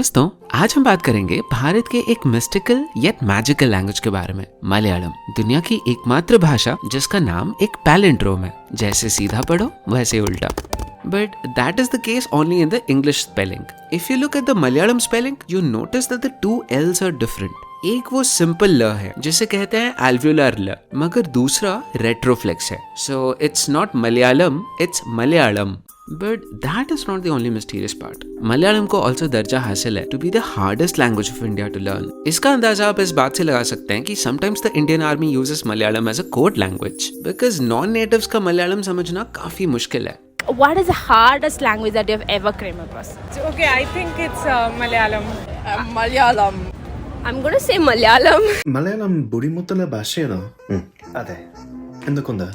दोस्तों, आज हम बात करेंगे भारत के एक मिस्टिकल येट मैजिकल लैंग्वेज के बारे में, मलयालम। दुनिया की एकमात्र भाषा जिसका नाम एक पैलिंड्रोम है, जैसे सीधा पढ़ो वैसे उल्टा। But that is the case only in the English spelling. If you look at the Malayalam spelling, you notice that the two L's are different. एक वो सिंपल ल है जिसे कहते हैं alveolar ल, मगर दूसरा रेट्रोफ्लेक्स है। So it's not Malayalam, it's Malayalam. But that is not the only mysterious part. Malayalam को also दर्जा हासिल है to be the hardest language of India to learn. इसका अंदाजा आप इस बात से लगा सकते हैं कि sometimes the Indian Army uses Malayalam as a code language because non-natives का मलयालम समझना काफी मुश्किल है। What is the hardest language that you have ever came across? Okay, I think it's Malayalam. Malayalam. I'm going to say Malayalam. Malayalam బుడిముత్తల భాషేనా? అదే. ఎందుకుందా?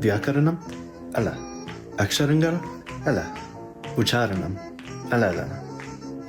వ్యాకరణం అలా, అక్షరంగా అలా, ఉచ్చారణం అలా అలా.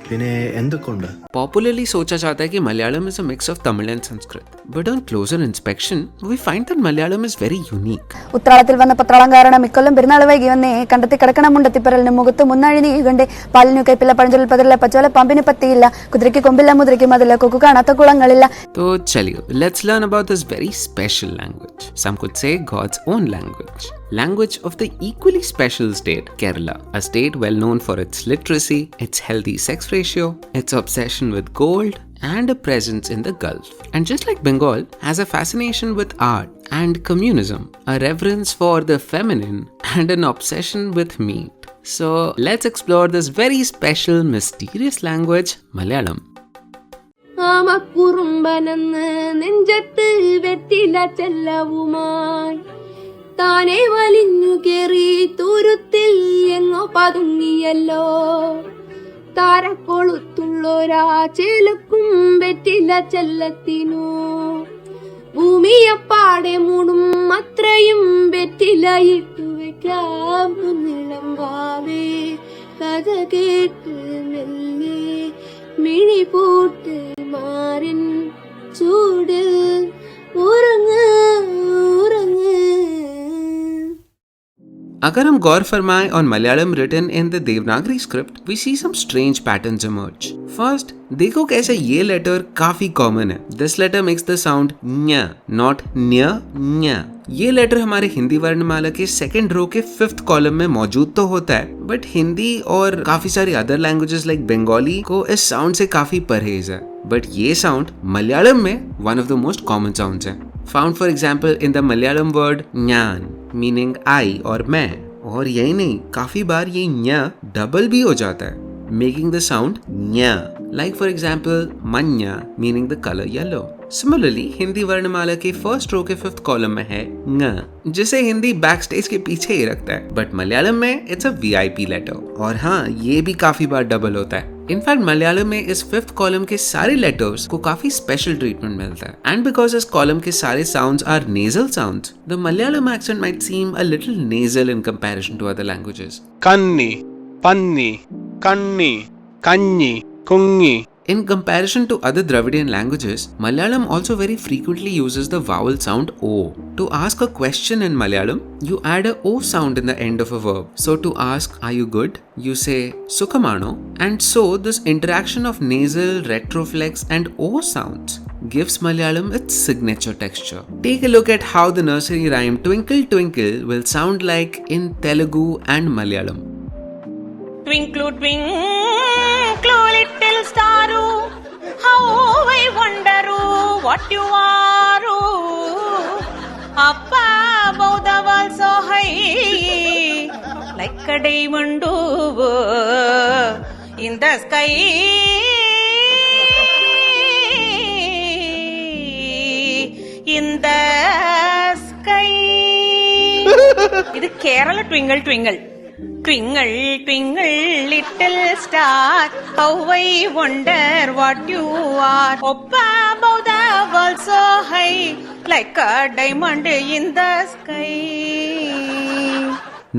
പിന്നെ എന്തുകൊണ്ട്? Popularly सोचा जाता है कि Malayalam is a mix of Tamil and Sanskrit. But on closer inspection, we find that Malayalam is very unique. ഉത്രാളത്തിൽ വന്ന പത്രാളം കാരണം ഇക്കൊല്ലം പെരുന്നാൾ വൈകി വന്നേ കണ്ടെത്തി കിടക്കണം മുണ്ടത്തിപ്പരലിന് മുഖത്ത് മുന്നഴിഞ്ഞ് കണ്ടേ പാലിനു കൈപ്പില്ല പഴഞ്ചൊല്ലിൽ പതിരില്ല പച്ചോല പമ്പിന് പത്തിയില്ല കുതിരയ്ക്ക് കൊമ്പില്ല മുതിരയ്ക്ക് മതില്ല കൊക്കു കാണാത്ത കുളങ്ങളില്ല. तो चलिए, let's learn about this very special language. Some could say God's own language. Language of the equally special state, Kerala. A state well known for its literacy, its healthy sex ratio, its obsession with gold, and a presence in the Gulf. And just like Bengal, has a fascination with art and communism, a reverence for the feminine, and an obsession with meat. So let's explore this very special, mysterious language, Malayalam. ആമക്കുറുമ്പനെന്ന് നെഞ്ചത്ത് വെറ്റില ചെല്ലവുമായി താനെ വലിഞ്ഞു കേറി തുരുത്തിൽ എങ്ങോ പതുങ്ങിയല്ലോ താരക്കൊളുത്തുള്ളൊരാ ചെലുക്കും വെറ്റില ചെല്ലത്തിനു ഭൂമിയപ്പാടെ മൂടും അത്രയും വെറ്റില ഇട്ടു വെക്കാം നിളം വാവേ കഥ കേട്ട് മെല്ലെ മിഴി പൂട്ട് മാറിൻ ചൂട് ഉറങ്ങ് ഉറങ്ങ്. अगर हम गौर फरमाएं on Malayalam written in the Devanagari script, we see some strange patterns emerge. First, देखो कैसे ये लेटर काफी कॉमन है. This letter makes the sound nya, not nya, nya. ये लेटर हमारे हिंदी वर्णमाला के सेकंड रो के 5th कॉलम में मौजूद तो होता है, बट हिंदी और काफी सारी अदर लैंग्वेजेस लाइक बंगाली को इस साउंड से काफी परहेज है. बट ये साउंड मलयालम में one of the most common sounds है. Found for example in the Malayalam word nyan, meaning I और मैं. और यही नहीं, काफी बार ये nya डबल भी हो जाता है, making the sound nya. Like for example manya, meaning the color yellow. Similarly, Hindi वर्णमाला के फर्स्ट रो के 5th कॉलम में है ng, जिसे हिंदी बैक स्टेज के पीछे ही रखता है. बट मलयालम में इट्स अ VIP लेटर. और हाँ, ये भी काफी बार डबल होता है. इनफैक्ट मलयालम में इस 5th कॉलम के सारे लेटर्स को काफी स्पेशल ट्रीटमेंट मिलता है. एंड बिकॉज इस कॉलम के सारे sounds are nasal sounds, the Malayalam accent might seem a little nasal in comparison to other languages. कन्नी, पन्नी, कन्नी, कन्नी, कुंगी. In comparison to other Dravidian languages, Malayalam also very frequently uses the vowel sound O. To ask a question in Malayalam, you add a O sound in the end of a verb. So to ask, are you good? You say Sukhamano. And so this interaction of nasal, retroflex and O sounds gives Malayalam its signature texture. Take a look at how the nursery rhyme Twinkle Twinkle will sound like in Telugu and Malayalam. Twinkle, twinkle, little star, how I wonder what you are. Up above the world so high, like a diamond in the sky. In the sky. ഇത് Kerala twinkle twinkle. Twinkle, twinkle, little star, how I wonder what you are. Up above the world so high, like a diamond in the sky.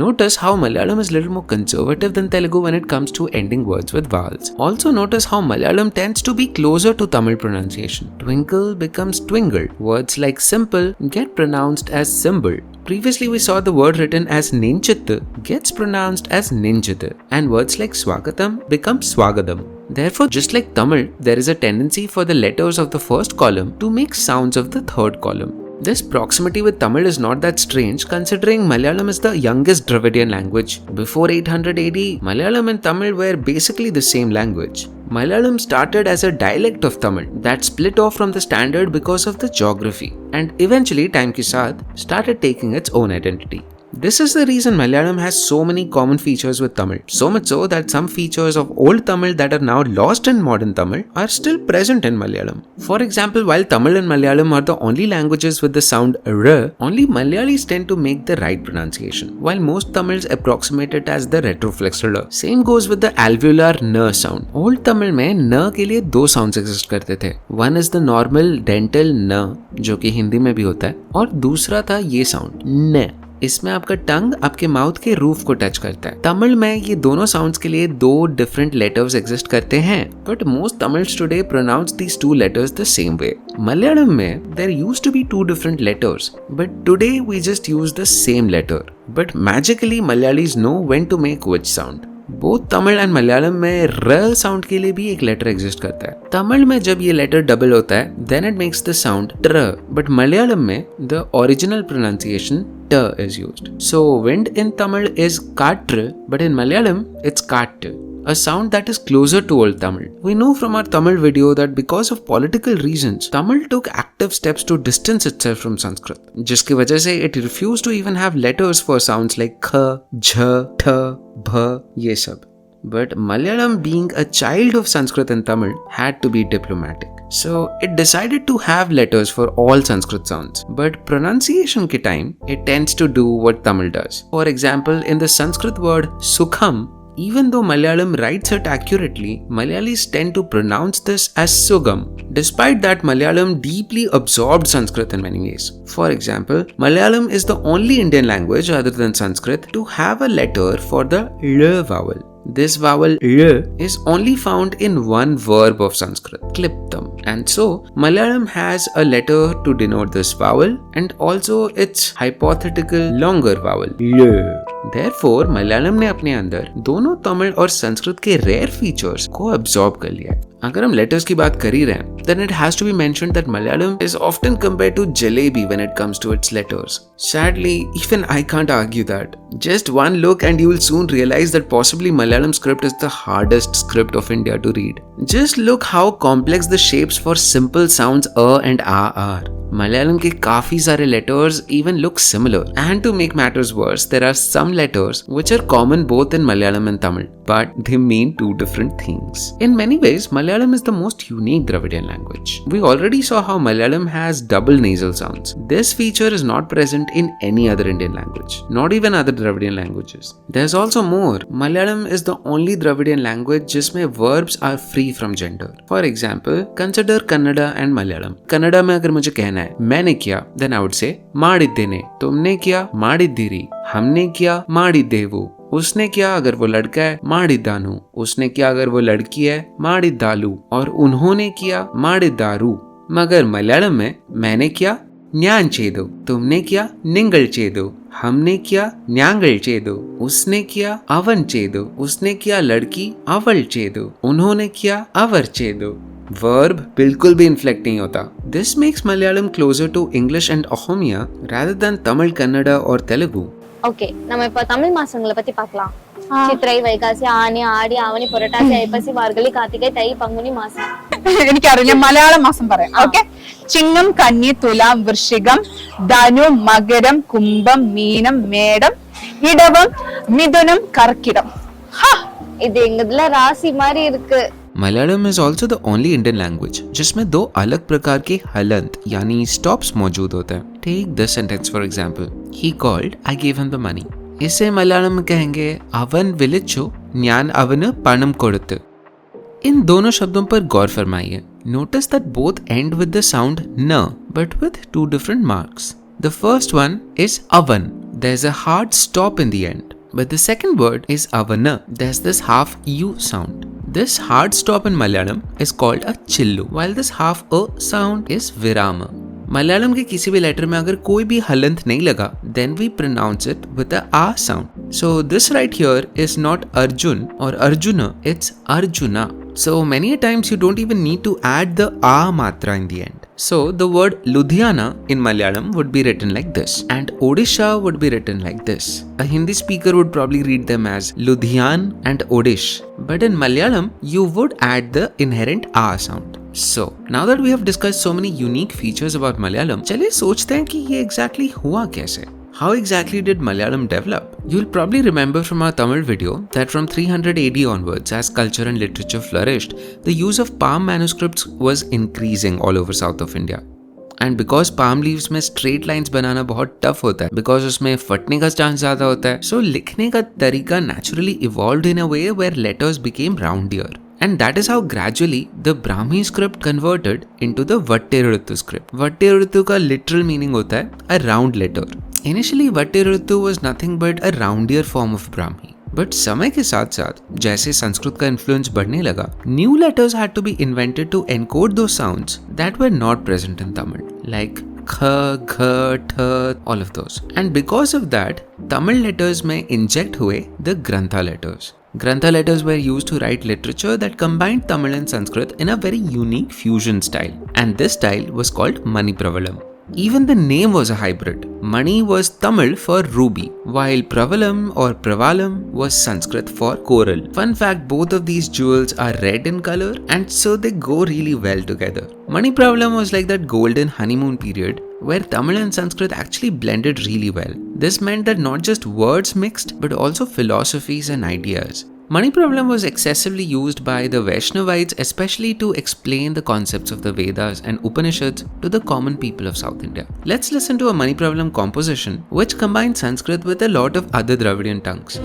Notice how Malayalam is a little more conservative than Telugu when it comes to ending words with vowels. Also notice how Malayalam tends to be closer to Tamil pronunciation. Twinkle becomes twingle. Words like simple get pronounced as symbol. Previously we saw the word written as ninchittu gets pronounced as ninchittu, and words like swagatam become swagadam. Therefore, just like Tamil, there is a tendency for the letters of the first column to make sounds of the third column. This proximity with Tamil is not that strange considering Malayalam is the youngest Dravidian language. Before 800 AD, Malayalam and Tamil were basically the same language. Malayalam started as a dialect of Tamil that split off from the standard because of the geography, and eventually time ke saath started taking its own identity. This is the reason Malayalam has so many common features with Tamil, so much so that some features of old Tamil that are now lost in modern Tamil are still present in Malayalam. For example, while Tamil and Malayalam are the only languages with the sound R, only Malayalis tend to make the right pronunciation, while most Tamils approximate it as the retroflexal R. Same goes with the alveolar N sound. Old Tamil में N के लिए दो sounds exist करते थे. One is the normal dental N, जो कि हिंदी में भी होता है, और दूसरा था ये sound N. इसमें आपका टंग आपके माउथ के रूफ को टच करता है. तमिल में ये दोनों साउंड्स के लिए दो डिफरेंट लेटर्स एग्जिस्ट करते हैं, but most Tamils today pronounce these two letters the same way. Malayalam में there used to be two different letters, but today we just use the same letter. But magically Malayalis know when to make which sound. Both Tamil and Malayalam में र sound के लिए भी एक letter exist करता है. तमिल में जब ये लेटर डबल होता है then it makes the sound ट्र, बट मलयालम में the original pronunciation t is used. So wind in Tamil is katr, but in Malayalam it's kat, a sound that is closer to old Tamil. We know from our Tamil video that because of political reasons, Tamil took active steps to distance itself from Sanskrit, जिसकी वजह से it refused to even have letters for sounds like kh, jh, th, bh, ये सब. But Malayalam, being a child of Sanskrit and Tamil, had to be diplomatic. So it decided to have letters for all Sanskrit sounds. But pronunciation ke time, it tends to do what Tamil does. For example, in the Sanskrit word Sukham, even though Malayalam writes it accurately, Malayalis tend to pronounce this as Sugam. Despite that, Malayalam deeply absorbed Sanskrit in many ways. For example, Malayalam is the only Indian language other than Sanskrit to have a letter for the L vowel. This vowel L is only found in one verb of Sanskrit, kliptam. And so, Malayalam has a letter to denote this vowel and also its hypothetical longer vowel, L. Therefore, Malayalam ने अपने अंदर दोनों तमिल और संस्कृत के rare features को absorb कर लिया है. अगर हम लेटर्स की बात कर ही रहे हैं, then it has to be mentioned that Malayalam is often compared to jalebi when it comes to its letters. Sadly, even I can't argue that. Just one look and you will soon realize that possibly Malayalam script is the hardest script of India to read. Just look how complex the shapes for simple sounds and are. Malayalam के काफी सारे letters even look similar. And to make matters worse, there are some letters which are common both in Malayalam and Tamil, but they mean two different things. In many ways, Malayalam is the most unique Dravidian language. We already saw how Malayalam has double nasal sounds. This feature is not present in any other Indian language, not even other Dravidian languages. There's also more. Malayalam is the only Dravidian language जिसमें verbs are free from gender. For example, consider Kannada and Malayalam. Kannada में अगर मुझे कहना है मैंने किया, then I would say माडिद्देने. तुमने किया माडिद्दिरी. हमने किया माडिद्देवु. उसने किया अगर वो लड़का है माडिद्दानु. उसने किया अगर वो लड़की है माडिद्दालु. और उन्होंने किया माडिद्दारु. मगर मलयालम में मैंने किया न्यान चेदो. तुमने किया निंगल चेदो. हमने किया न्यांगल चेदो. उसने किया अवन चेदो. उसने किया लड़की अवल चेदो. उन्होंने किया अवर चेदो. Verb बिल्कुल भी inflect नहीं होता. This makes Malayalam closer to English and Ahomiya rather than Tamil, Kannada or Telugu. Okay, நம்ம இப்ப தமிழ் மாசங்களை பத்தி பார்க்கலாம். சித்திரை, வைகாசி, ஆனி, ஆடி, ஆவணி, புரட்டாசி, ஐப்பசி, மார்கழி, கார்த்திகை, தை, பங்குனி മാസം. എനിക്കറിയില്ല മലയാളം മാസം പറയാം. ഓക്കെ, ചിങ്ങം, കന്നി, തുലാം, വൃശ്ചികം, ധനു, മകരം, കുംഭം, മീനം, മേടം, ഇടവം, മിഥുനം, കർക്കിടം. இது எங்கதுல ராசி மாதிரி இருக்கு. Malayalam is also the only Indian language जिसमें दो अलग प्रकार के हलंत यानी stops मौजूद होते हैं. Take this sentence for example. He called, I gave him the money. इसे मलयालम में कहेंगे अवन विलिचो न्यान अवन पणम कोडुत्तु. इन दोनों शब्दों पर गौर फरमाइए. Notice that both end with the sound न but with two different marks. The first one is avan. There's a hard stop in the end. But the second word is avana. There's this half u sound. This hard stop in Malayalam is called a chillu, while this half a sound is virama. Malayalam के किसी भी letter में अगर कोई भी हलंत नहीं लगा, then we pronounce it with a a sound. So this right here is not Arjun or Arjuna, it's Arjuna. So many times you don't even need to add the a matra in the end. So the word Ludhiana in Malayalam would be written like this, and Odisha would be written like this. A Hindi speaker would probably read them as Ludhian and Odish, but in Malayalam you would add the inherent a sound. So now that we have discussed so many unique features about Malayalam, चलिए सोचते हैं कि ये exactly हुआ कैसे. How exactly did Malayalam develop? You'll probably remember from our Tamil video that from 300 AD onwards, as culture and literature flourished, the use of palm manuscripts was increasing all over south of India. And because palm leaves में straight lines बनाना बहुत tough होता है, because उसमें फटने का chance ज़्यादा होता है, so लिखने का तरीका naturally evolved in a way where letters became roundier. And that is how gradually the Brahmi script converted into the Vattiruttu script. Vattiruttu का literal meaning होता है a round letter. Initially, Vattiruttu was nothing but a roundier form of Brahmi. But समय के साथ साथ जैसे संस्कृत का influence बढ़ने लगा, new letters had to be invented to encode those sounds that were not present in Tamil, like kha, gha, tha, all of those. And because of that, Tamil letters में inject हुए the Grantha letters. Grantha letters were used to write literature that combined Tamil and Sanskrit in a very unique fusion style. And this style was called Manipravalam. Even the name was a hybrid. Mani was Tamil for ruby, while Pravalam or Pravalam was Sanskrit for coral. Fun fact, both of these jewels are red in color and so they go really well together. Mani Pravalam was like that golden honeymoon period where Tamil and Sanskrit actually blended really well. This meant that not just words mixed but also philosophies and ideas. Manipravalam was excessively used by the Vaishnavites, especially to explain the concepts of the Vedas and Upanishads to the common people of South India. Let's listen to a Manipravalam composition which combines Sanskrit with a lot of other Dravidian tongues.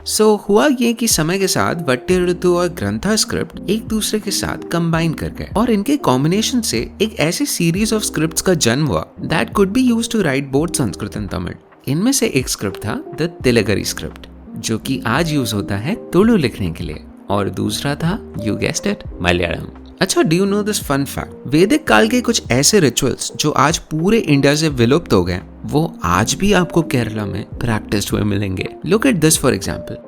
So हुआ ये कि समय के साथ वट्टिऋतु और Grantha script एक दूसरे के साथ कंबाइन कर गए और इनके कॉम्बिनेशन से एक ऐसी सीरीज ऑफ स्क्रिप्ट्स का जन्म हुआ that could be used to write both Sanskrit and Tamil. इनमें से एक स्क्रिप्ट था द तिलगरी स्क्रिप्ट, जो कि आज यूज होता है तुलु लिखने के लिए, और दूसरा था, यू गेस्ड इट, मलयालम. अच्छा, do you know this fun fact? वैदिक काल के कुछ ऐसे रिचुअल्स जो आज पूरे इंडिया से विलुप्त हो गए, वो आज भी आपको केरला में प्रैक्टिस हुए मिलेंगे. Look at this for example.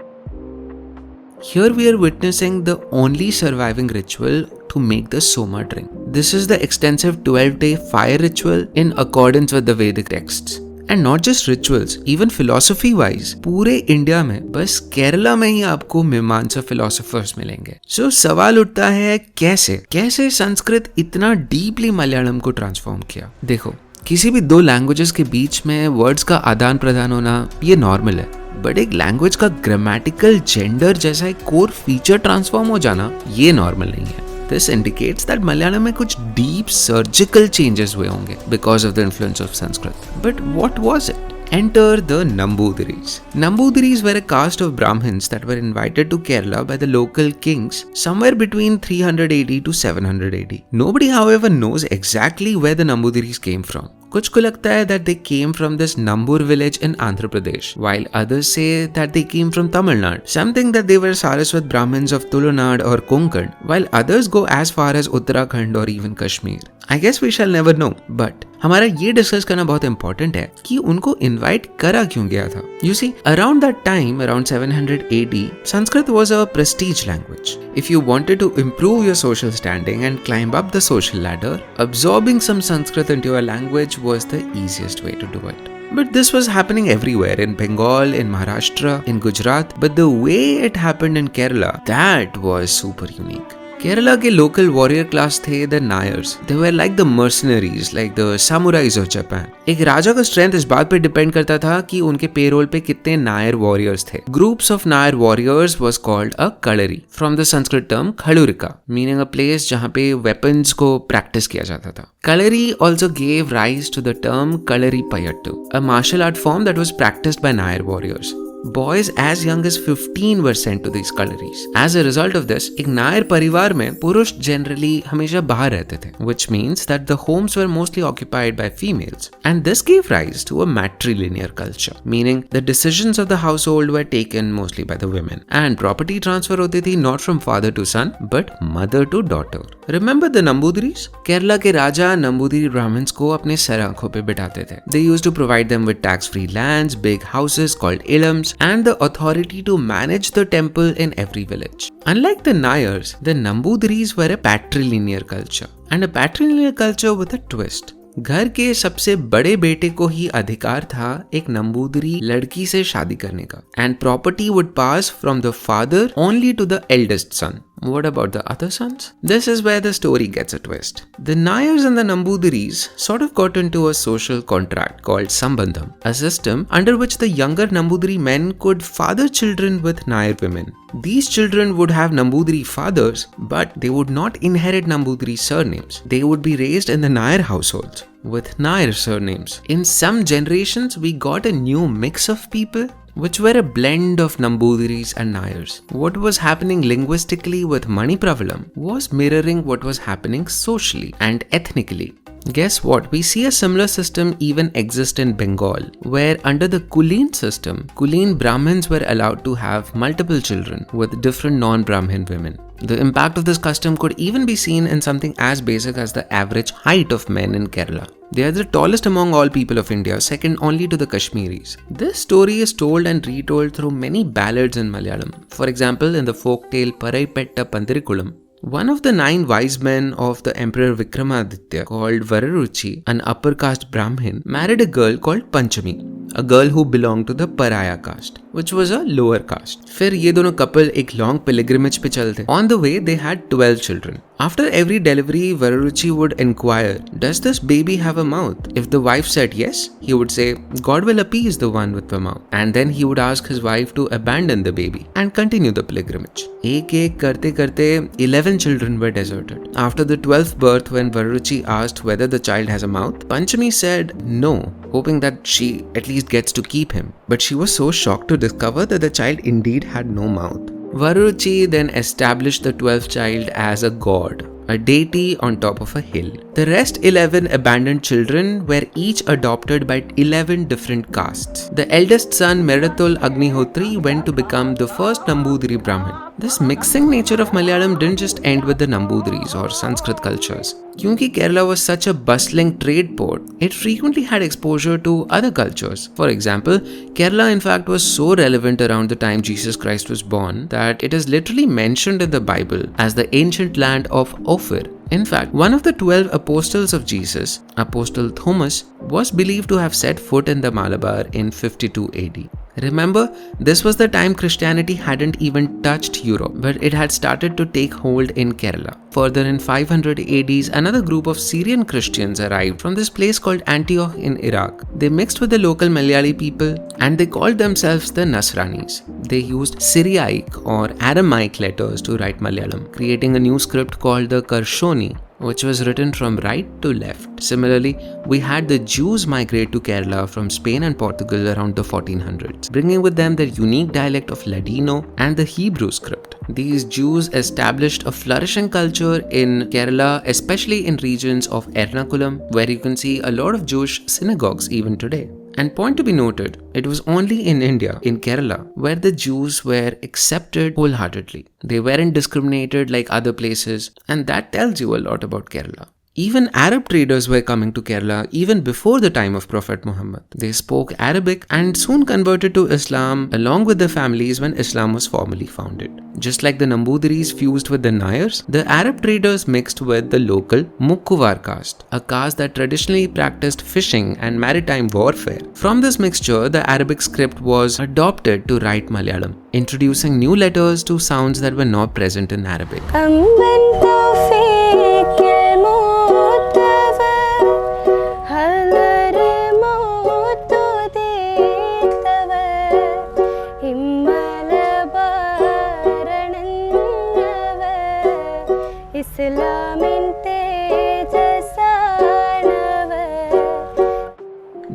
Here we are witnessing the only surviving ritual to make the soma drink. This is the extensive 12-day fire ritual in accordance with the Vedic texts. And not just rituals, even philosophy wise, पूरे India में बस केरला में ही आपको मीमांसा philosophers मिलेंगे. So सवाल उठता है कैसे संस्कृत इतना डीपली मलयालम को ट्रांसफॉर्म किया. देखो, किसी भी दो लैंग्वेजेस के बीच में वर्ड्स का आदान प्रदान होना ये नॉर्मल है, बट एक लैंग्वेज का ग्रामेटिकल जेंडर जैसा एक कोर फीचर ट्रांसफॉर्म हो जाना ये नॉर्मल नहीं है. दिस इंडिकेट्स दैट मलयालम में कुछ डीप सर्जिकल चेंजेस हुए होंगे because of the influence of Sanskrit. But what was it? Enter the Namboothiris. Namboothiris were a caste of Brahmins that were invited to Kerala by the local kings somewhere between 300 AD to 700 AD. Nobody, however, knows exactly where the Namboothiris came from. कुछ को लगता है that they came from this Nambur village in Andhra Pradesh, while others say that they came from Tamil Nadu. Some think that they were Saraswat Brahmins of Tulunad or Konkan, while others go as far as Uttarakhand or even Kashmir. I guess we shall never know, but हमारा ये discuss करना बहुत important है कि उनको invite करा क्यों गया था. You see, around that time, around 700 AD, Sanskrit was a prestige language. If you wanted to improve your social standing and climb up the social ladder, absorbing some Sanskrit into your language was the easiest way to do it. But this was happening everywhere, in Bengal, in Maharashtra, in Gujarat, but the way it happened in Kerala, that was super unique. Kerala के local warrior class थे the Nairs. They were like the mercenaries, like the samurais of Japan. एक राजा का strength इस बात पे depend करता था कि उनके payroll पे कितने Nair warriors थे. Groups of Nair warriors was called a Kalari, from the Sanskrit term Khalurika, meaning a place जहाँ पे weapons को practice किया जाता था. Kalari also gave rise to the term Kalaripayattu, a martial art form that was practiced by Nair warriors. Boys as young as 15 were sent to these Kalaris. As a result of this, एक नायर परिवार में पुरुष generally हमेशा बाहर रहते थे, which means that the homes were mostly occupied by females. And this gave rise to a matrilinear culture, meaning the decisions of the household were taken mostly by the women. And property transfer होती थी not from father to son, but mother to daughter. Remember the Namboothiris? Kerala के राजा Namboothiri Brahmins को अपने sir आंखों पे बिठाते थे. They used to provide them with tax-free lands, big houses called ilams, and the authority to manage the temple in every village. Unlike the Nairs, the Namboothiris were a patrilinear culture, and a patrilinear culture with a twist. घर के सबसे बड़े बेटे को ही अधिकार था एक नंबूदरी लड़की से शादी करने का, and property would pass from the father only to the eldest son. What about the other sons? This is where the story gets a twist. The Nairs and the Namboothiris sort of got into a social contract called Sambandham, a system under which the younger Namboothiri men could father children with Nair women. These children would have Namboothiri fathers, but they would not inherit Namboothiri surnames. They would be raised in the Nair households with Nair surnames. In some generations, we got a new mix of people, which were a blend of Namboothiris and Nairs. What was happening linguistically with Manipravalam was mirroring what was happening socially and ethnically. Guess what? We see a similar system even exist in Bengal, where under the Kuleen system, Kuleen Brahmins were allowed to have multiple children with different non-Brahmin women. The impact of this custom could even be seen in something as basic as the average height of men in Kerala. They are the tallest among all people of India, second only to the Kashmiris. This story is told and retold through many ballads in Malayalam. For example, in the folktale Perayi Petta Panthirukulam, one of the 9 wise men of the Emperor Vikramaditya, called Vararuchi, an upper caste Brahmin, married a girl called Panchami, a girl who belonged to the Paraya caste, which was a lower caste. फिर ये दोनों couple एक long pilgrimage पे चलते. On the way, they had 12 children. After every delivery, Vararuchi would inquire, "Does this baby have a mouth?" If the wife said yes, he would say, "God will appease the one with the mouth." And then he would ask his wife to abandon the baby and continue the pilgrimage. एक करते करते 11 children were deserted. After the 12th birth, when Vararuchi asked whether the child has a mouth, Panchami said no, hoping that she at least gets to keep him. But she was so shocked to discover that the child indeed had no mouth. Vararuchi then established the 12th child as a god, a deity on top of a hill. The rest 11 abandoned children were each adopted by 11 different castes. The eldest son, Merathul Agnihotri, went to become the first Namboothiri Brahmin. This mixing nature of Malayalam didn't just end with the Nambootheris or Sanskrit cultures. Kyunki Kerala was such a bustling trade port, it frequently had exposure to other cultures. For example, Kerala in fact was so relevant around the time Jesus Christ was born that it is literally mentioned in the Bible as the ancient land of Ophir. In fact, one of the 12 apostles of Jesus, Apostle Thomas, was believed to have set foot in the Malabar in 52 AD. Remember, this was the time Christianity hadn't even touched Europe, but it had started to take hold in Kerala. Further, in 500 AD, another group of Syrian Christians arrived from this place called Antioch in Iraq. They mixed with the local Malayali people and they called themselves the Nasranis. They used Syriac or Aramaic letters to write Malayalam, creating a new script called the Karshoni, which was written from right to left. Similarly, we had the Jews migrate to Kerala from Spain and Portugal around the 1400s, bringing with them their unique dialect of Ladino and the Hebrew script. These Jews established a flourishing culture in Kerala, especially in regions of Ernakulam, where you can see a lot of Jewish synagogues even today. And point to be noted, it was only in India, in Kerala, where the Jews were accepted wholeheartedly. They weren't discriminated like other places, and that tells you a lot about Kerala. Even Arab traders were coming to Kerala even before the time of Prophet Muhammad. They spoke Arabic and soon converted to Islam along with their families when Islam was formally founded. Just like the Nambootheris fused with the Nairs, the Arab traders mixed with the local Makkuvar caste, a caste that traditionally practiced fishing and maritime warfare. From this mixture, the Arabic script was adopted to write Malayalam, introducing new letters to sounds that were not present in Arabic.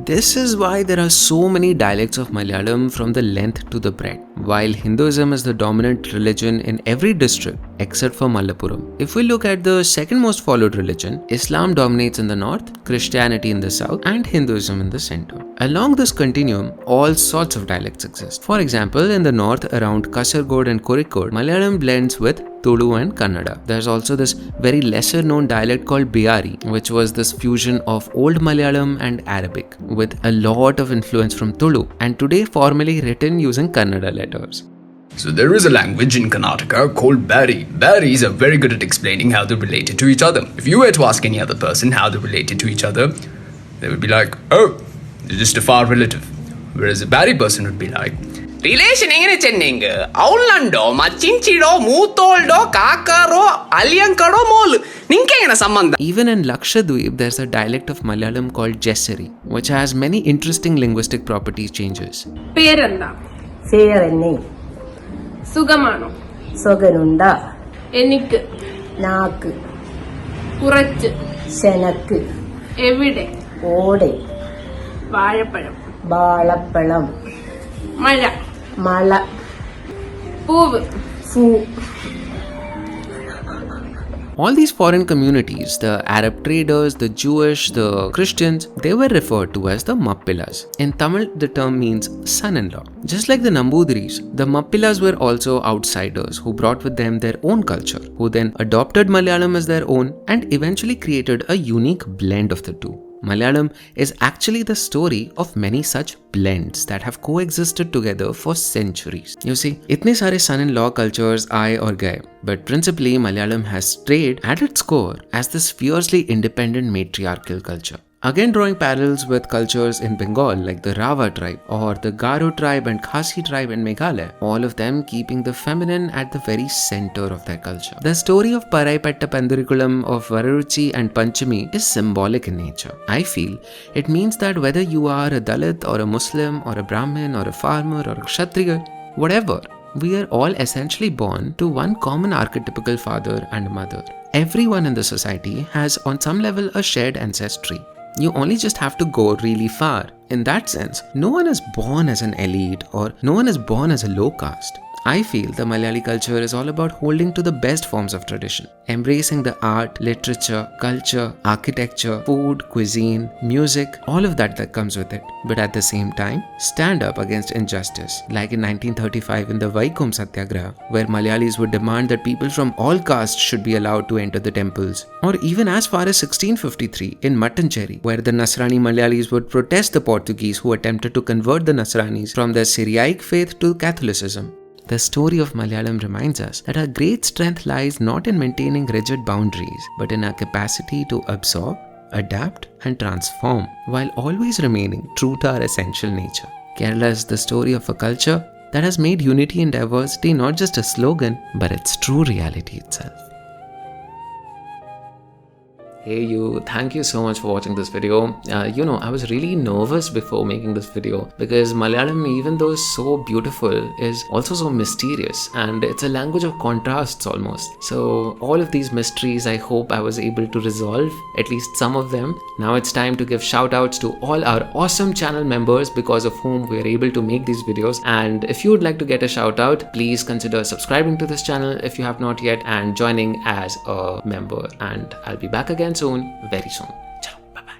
This is why there are so many dialects of Malayalam from the length to the breadth. While Hinduism is the dominant religion in every district except for Malappuram. If we look at the second most followed religion, Islam dominates in the north, Christianity in the south, and Hinduism in the center. Along this continuum, all sorts of dialects exist. For example, in the north around Kozhikode and Kozhikode, Malayalam blends with Tulu and Kannada. There's also this very lesser known dialect called Perayi, which was this fusion of Old Malayalam and Arabic with a lot of influence from Tulu and today formally written using Kannada letters. So there is a language in Karnataka called Perayi. Perayi are very good at explaining how they're related to each other. If you were to ask any other person how they're related to each other, they would be like, oh, they're just a far relative. Whereas a Perayi person would be like, relation engane chennenga avulando machinchido mootoldo kakaro alyankado molu ninke engane sambandham. Even in Lakshadweep there's a dialect of Malayalam called Jessari, which has many interesting linguistic properties changes. Peranda Ferenni Sugamano Soganunda Enikku Naakku Kurachu Senakku Evide Ode Vazhapazham Valappalam Mala Mala Poovu Fu. All these foreign communities, the Arab traders, the Jewish, the Christians, they were referred to as the Mappilas. In Tamil, the term means son-in-law. Just like the Namboothiris, the Mappilas were also outsiders who brought with them their own culture, who then adopted Malayalam as their own and eventually created a unique blend of the two. Malayalam is actually the story of many such blends that have coexisted together for centuries. You see, itne sare son-in-law cultures aaye aur gaye, but principally Malayalam has stayed at its core as this fiercely independent matriarchal culture. Again drawing parallels with cultures in Bengal like the Rava tribe or the Garo tribe and Khasi tribe in Meghalaya, all of them keeping the feminine at the very center of their culture. The story of Perayi, Petta, Panthirukulam, of Vararuchi and Panchami is symbolic in nature. I feel it means that whether you are a Dalit or a Muslim or a Brahmin or a farmer or a Kshatriya, whatever, we are all essentially born to one common archetypical father and mother. Everyone in the society has on some level a shared ancestry. You only just have to go really far. In that sense, no one is born as an elite or no one is born as a low caste. I feel the Malayali culture is all about holding to the best forms of tradition, embracing the art, literature, culture, architecture, food, cuisine, music, all of that comes with it. But at the same time, stand up against injustice, like in 1935 in the Vaikom Satyagraha, where Malayalis would demand that people from all castes should be allowed to enter the temples. Or even as far as 1653 in Mattancherry, where the Nasrani Malayalis would protest the Portuguese who attempted to convert the Nasranis from their Syriac faith to Catholicism. The story of Malayalam reminds us that our great strength lies not in maintaining rigid boundaries, but in our capacity to absorb, adapt, and transform, while always remaining true to our essential nature. Kerala is the story of a culture that has made unity and diversity not just a slogan, but its true reality itself. Hey you, thank you so much for watching this video. I was really nervous before making this video because Malayalam, even though it's so beautiful, is also so mysterious and it's a language of contrasts almost. So all of these mysteries, I hope I was able to resolve, at least some of them. Now it's time to give shout outs to all our awesome channel members because of whom we are able to make these videos. And if you would like to get a shout out, please consider subscribing to this channel if you have not yet and joining as a member. And I'll be back again soon, very soon. Ciao, bye-bye.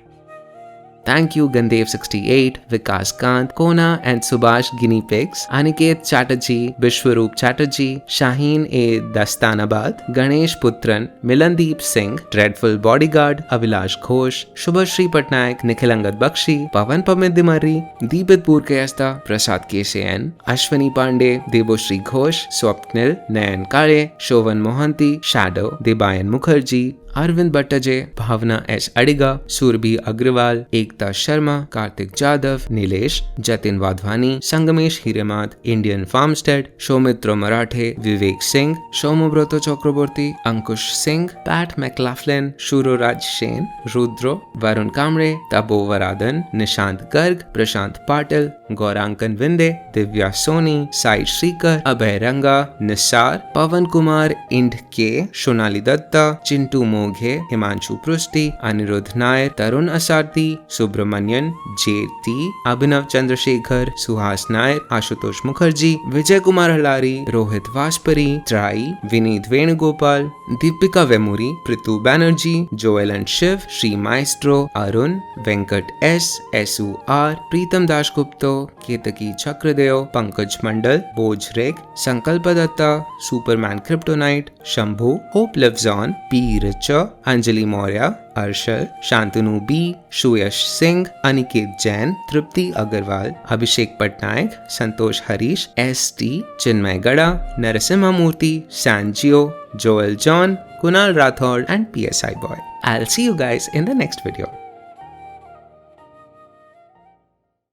Thank you Gandev68, Vikas Kant, Kona and Subhash Guinea Pigs, Aniket Chatterjee, Bishwaroop Chatterjee, Shaheen A. Dastanabad, Ganesh Putran, Milandeep Singh, Dreadful Bodyguard, Avilash Ghosh, Shubhashri Patnaik, Nikhilangad Bakshi, Pavan Pamidimari, Deepit Purkayasta, Prasad KCN, Ashwani Pandey, Deboshri Ghosh, Swapnil, Nayan Kale, Shovan Mohanty, Shadow, Debayan Mukherjee, Arvind Bhattaje, Bhavna S. Adiga, Surbhi Agrawal, Ek Ekta Sharma, Karthik Jadhav, Nilesh, Jatin Wadhwani, Sangamesh Hiremad, Indian Farmstead, Shomitra Marathe, Vivek Singh, Shomubroto Chakraborty, Ankush Singh, Pat McLaughlin, Shuroraj Shane, Rudro, Varun Kamre, Tabo Varadan, Nishant Garg, Prashant Patil, Gaurankan Vinde, Divya Soni, Sai Shrikar, Abhay Ranga, Nisar, Pavan Kumar, Ind K, Shonali Datta, Chintu Moghe, Himanshu Prusti, Anirudh Nair, Tarun Asarthi, Subramanian, JT, Abhinav Chandrasekhar, Suhas Nair, Ashutosh Mukherjee, Vijay Kumar Halari, Rohit Vaspari, Trai, Vineet Venugopal, Deepika Vemuri, Pritu Banerjee, Joel and Shiv, Sri Maestro, Arun, Venkat S, SUR, Pritam Dashgupta, Ketaki Chakradeo, Pankaj Mandal, Boj Reg, Sankalpa Datta, Superman Kryptonite, Shambhu, Hope Lives On, P. Richa, Anjali Maurya, Arshal, Shantanu B, Shuyash Singh, Aniket Jain, Tripti Agarwal, Abhishek Patnaik, Santosh Harish, ST, Chinmay Gada, Narasimha Murthy, Sanjio, Joel John, Kunal Rathod and PSI Boy. I'll see you guys in the next video.